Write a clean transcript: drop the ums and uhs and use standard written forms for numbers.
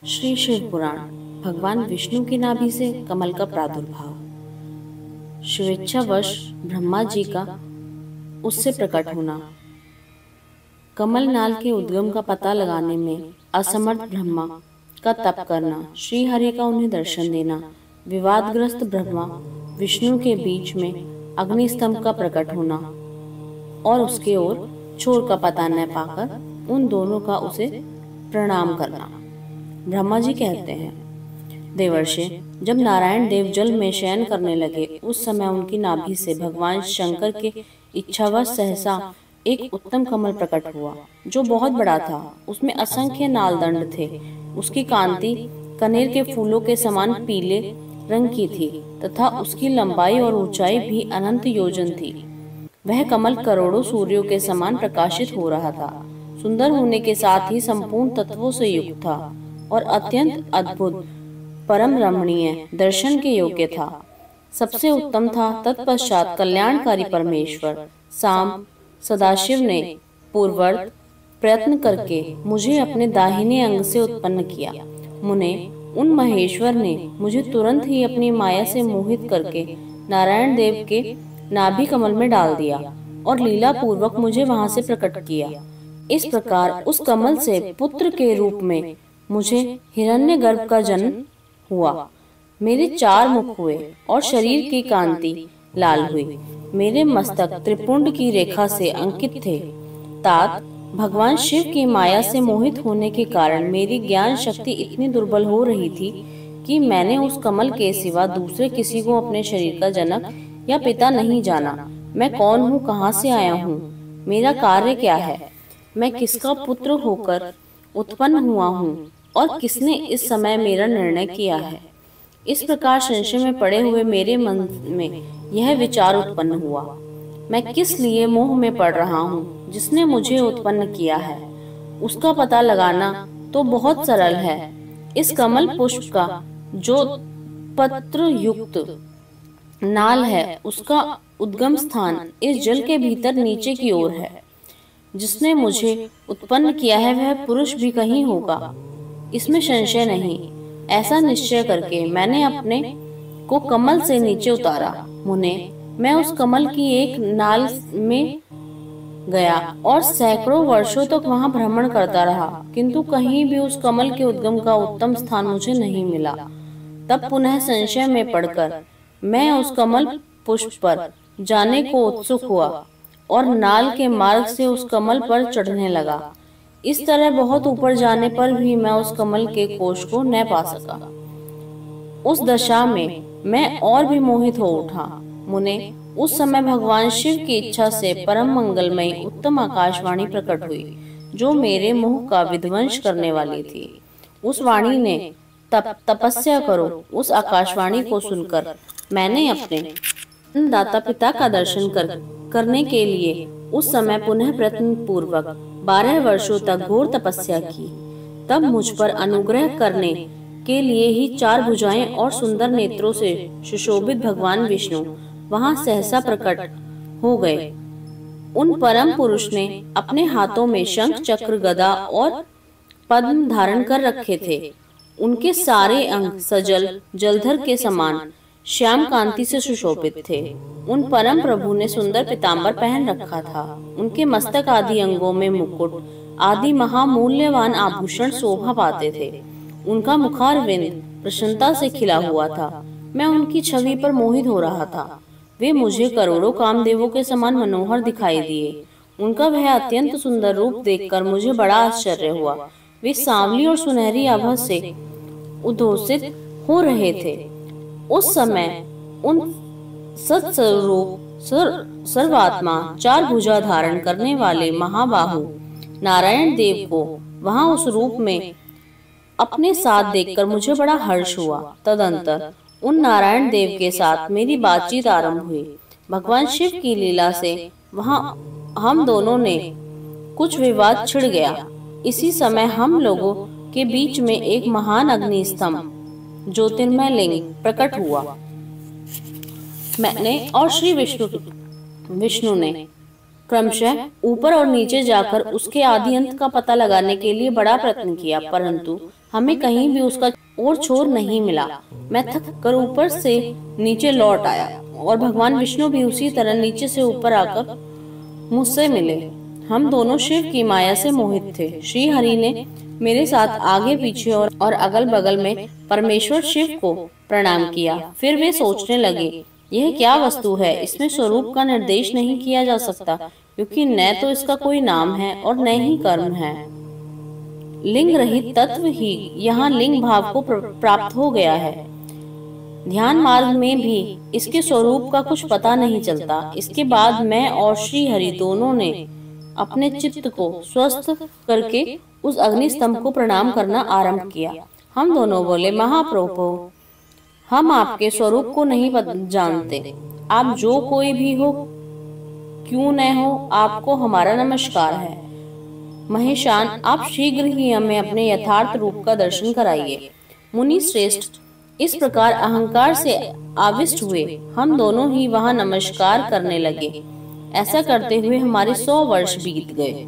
श्री शिव पुराण। भगवान विष्णु की नाभि से कमल का प्रादुर्भाव। शिवेच्छावश ब्रह्मा जी का उससे प्रकट होना। कमल नाल के उद्गम का पता लगाने में असमर्थ ब्रह्मा का तप करना, श्री हरि का उन्हें दर्शन देना, विवादग्रस्त ब्रह्मा विष्णु के बीच में अग्निस्तंभ का प्रकट होना और उसके ओर छोर का पता न पाकर उन दोनों का उसे प्रणाम करना। ब्रह्मा जी कहते हैं, देवर्षि, जब नारायण देव जल में शयन करने लगे उस समय उनकी नाभि से भगवान शंकर के इच्छावश सहसा एक उत्तम कमल प्रकट हुआ, जो बहुत बड़ा था। उसमें असंख्य नालदंड थे। उसकी कांति कनेर के फूलों के समान पीले रंग की थी तथा उसकी लंबाई और ऊंचाई भी अनंत योजन थी। वह कमल करोड़ों सूर्यों के समान प्रकाशित हो रहा था। सुंदर होने के साथ ही संपूर्ण तत्वों से युक्त था और अत्यंत अद्भुत, परम रमणीय, दर्शन के योग्य था। सबसे उत्तम था। तत्पश्चात कल्याणकारी परमेश्वर साम सदाशिव ने पूर्ववर्त प्रयत्न करके मुझे अपने दाहिने अंग से उत्पन्न किया। मुने उन महेश्वर ने मुझे तुरंत ही अपनी माया से मोहित करके नारायण देव के नाभि कमल में डाल दिया और लीला पूर्वक मुझे वहां से प्रकट किया। इस प्रकार उस कमल से पुत्र के रूप में मुझे हिरण्यगर्भ का जन्म हुआ। मेरे 4 मुख हुए और शरीर की कांति लाल हुई। मेरे मस्तक त्रिपुंड की रेखा से अंकित थे। तात भगवान शिव की माया से मोहित होने के कारण मेरी ज्ञान शक्ति इतनी दुर्बल हो रही थी कि मैंने उस कमल के सिवा दूसरे किसी को अपने शरीर का जनक या पिता नहीं जाना। मैं कौन हूँ, कहाँ से आया हूँ, मेरा कार्य क्या है, मैं किसका पुत्र होकर उत्पन्न हुआ हूँ और किसने इस समय मेरा निर्णय किया है। इस प्रकार संशय में पड़े हुए मेरे मन में यह विचार उत्पन्न हुआ, मैं किस लिए मोह में पड़ रहा हूँ जिसने मुझे उत्पन्न किया है। उसका पता लगाना तो बहुत सरल है। इस कमल पुष्प का जो पत्र युक्त नाल है उसका उद्गम स्थान इस जल के भीतर नीचे की ओर है। जिसने मुझे उत्पन्न किया है वह पुरुष भी कहीं होगा, इसमें संशय नहीं। ऐसा निश्चय करके मैंने अपने को कमल से नीचे उतारा। मुने, मैं उस कमल की एक नाल में गया और सैकड़ों वर्षों तक वहां भ्रमण करता रहा, किंतु कहीं भी उस कमल के उद्गम का उत्तम स्थान मुझे नहीं मिला। तब पुनः संशय में पड़कर मैं उस कमल पुष्प पर जाने को उत्सुक हुआ और नाल के मार्ग से उस कमल पर चढ़ने लगा। इस तरह बहुत ऊपर जाने पर भी मैं उस कमल के कोश को न पा सका। उस दशा में मैं और भी मोहित हो उठा। मुने, उस समय भगवान शिव की इच्छा से परम मंगलमयी उत्तम आकाशवाणी प्रकट हुई, जो मेरे मोह का विध्वंस करने वाली थी। उस वाणी ने तपस्या करो। उस आकाशवाणी को सुनकर मैंने अपने दाता पिता का दर्शन करने के लिए उस समय पुनः प्रयत्न पूर्वक 12 वर्षों तक घोर तपस्या की। तब मुझ पर अनुग्रह करने के लिए ही 4 भुजाएं और सुंदर नेत्रों से सुशोभित भगवान विष्णु वहां सहसा प्रकट हो गए। उन परम पुरुष ने अपने हाथों में शंख, चक्र, गदा और पद्म धारण कर रखे थे। उनके सारे अंग सजल जलधर के समान श्याम कांति से सुशोभित थे। उन परम प्रभु ने सुंदर पीताम्बर पहन रखा था। उनके मस्तक आदि अंगों में मुकुट आदि महामूल्यवान आभूषण शोभा पाते थे। उनका मुखारविंद प्रसन्नता से खिला हुआ था। मैं उनकी छवि पर मोहित हो रहा था। वे मुझे करोड़ों कामदेवों के समान मनोहर दिखाई दिए। उनका वह अत्यंत सुंदर रूप देखकर मुझे बड़ा आश्चर्य हुआ। वे सांवली और सुनहरी आभा से उद्घोषित हो रहे थे। उस समय उन सत्स्वरूप सर्वात्मा 4 भुजा धारण करने वाले महाबाहु नारायण देव को वहां उस रूप में अपने साथ देखकर मुझे बड़ा हर्ष हुआ। तदंतर उन नारायण देव के साथ मेरी बातचीत आरंभ हुई। भगवान शिव की लीला से वहां हम दोनों ने कुछ विवाद छिड़ गया। इसी समय हम लोगों के बीच में एक महान अग्नि स्तंभ ज्योतिर्मय लिंग प्रकट हुआ। मैंने और श्री विष्णु ने क्रमशः ऊपर और नीचे जाकर उसके आदि अंत का पता लगाने के लिए बड़ा प्रयत्न किया, परंतु हमें कहीं भी उसका और छोर नहीं मिला। मैं थक कर ऊपर से नीचे लौट आया और भगवान विष्णु भी उसी तरह नीचे से ऊपर आकर मुझसे मिले। हम दोनों शिव की माया से मोहित थे। श्री हरि ने मेरे साथ आगे पीछे और अगल बगल में परमेश्वर शिव को प्रणाम किया। फिर वे सोचने लगे, यह क्या वस्तु है, इसमें स्वरूप का निर्देश नहीं किया जा सकता, क्योंकि न तो इसका कोई नाम है और न ही कर्म है। लिंग रहित तत्व ही यहाँ लिंग भाव को प्राप्त हो गया है। ध्यान मार्ग में भी इसके स्वरूप का कुछ पता नहीं चलता। इसके बाद मैं और श्री हरि दोनों ने अपने चित्त को स्वस्थ करके उस अग्नि स्तंभ को प्रणाम करना आरंभ किया। हम दोनों बोले, महाप्रभु, हम आपके स्वरूप को नहीं जानते। आप जो कोई भी हो, क्यों न हो, आपको हमारा नमस्कार है। महेशान, आप शीघ्र ही हमें अपने यथार्थ रूप का दर्शन कराइए। मुनि श्रेष्ठ इस प्रकार अहंकार से आविष्ट हुए। हम दोनों ही वहां नमस्कार करने लगे। ऐसा करते हुए हमारे 100 वर्ष बीत गए।